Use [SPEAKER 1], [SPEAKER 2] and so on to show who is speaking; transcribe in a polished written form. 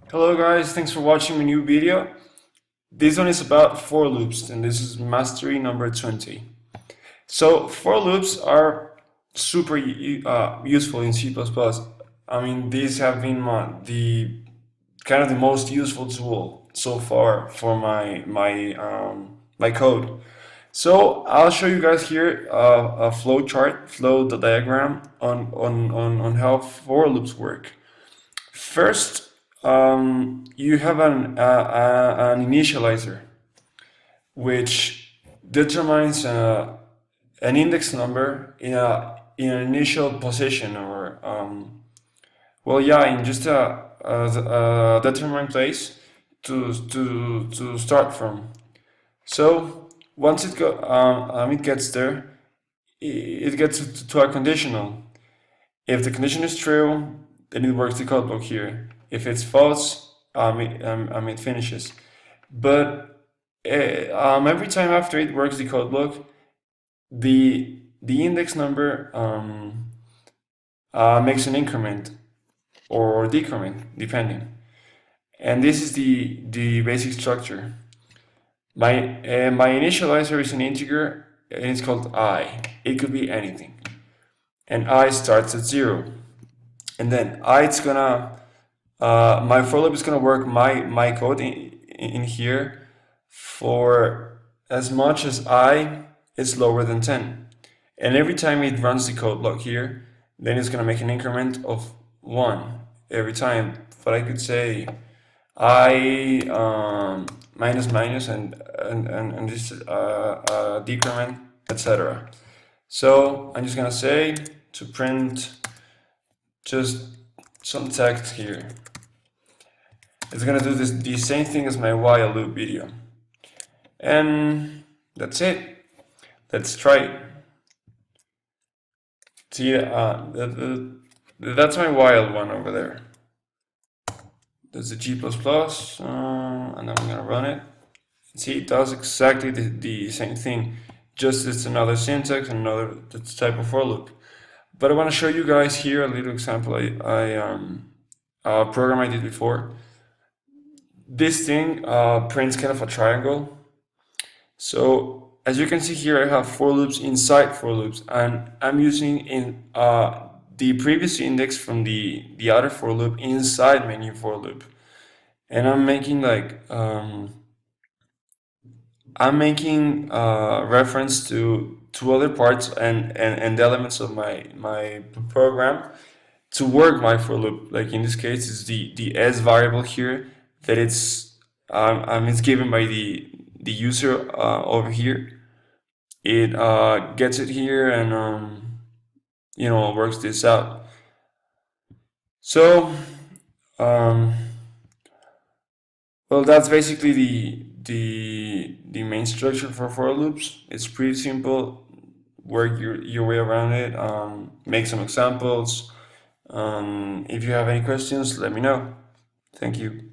[SPEAKER 1] Hello guys, thanks for watching my new video. This one is about for loops and this is mastery number 20. So for loops are super useful in C++. I mean, these have been the kind of the most useful tool so far for my code. So I'll show you guys here a flow chart, flow diagram on how for loops work. First, you have an initializer, which determines an index number in an initial position, or well, yeah, in just a determined place to start from. So once it gets there, it gets to a conditional. If the condition is true, then it works the code block here. If it's false, it finishes. But every time after it works the code block, the index number makes an increment or decrement, depending. And this is the basic structure. My initializer is an integer, and it's called I. It could be anything, and I starts at 0. And then it's gonna my for loop is gonna work my code in here for as much as I is lower than 10. And every time it runs the code block here, then it's gonna make an increment of 1 every time. But I could say I minus minus and this decrement, etc. So I'm just gonna say to print just some text here. It's gonna do the same thing as my while loop video. And that's it. Let's try it. See, that's my while one over there. That's the G++, and I'm gonna run it. See, it does exactly the same thing, just it's another syntax and another type of for loop. But I want to show you guys here a little example a program I did before. This thing prints kind of a triangle. So as you can see here, I have for loops inside for loops, and I'm using in the previous index from the other for loop inside my new for loop, and I'm making reference to other parts and elements of my program to work my for loop. Like in this case, it's the s variable here that it's given by the user over here. It gets it here and works this out. So well, that's basically the main structure for loops. It's pretty simple. Work your way around it. Make some examples. If you have any questions, let me know. Thank you.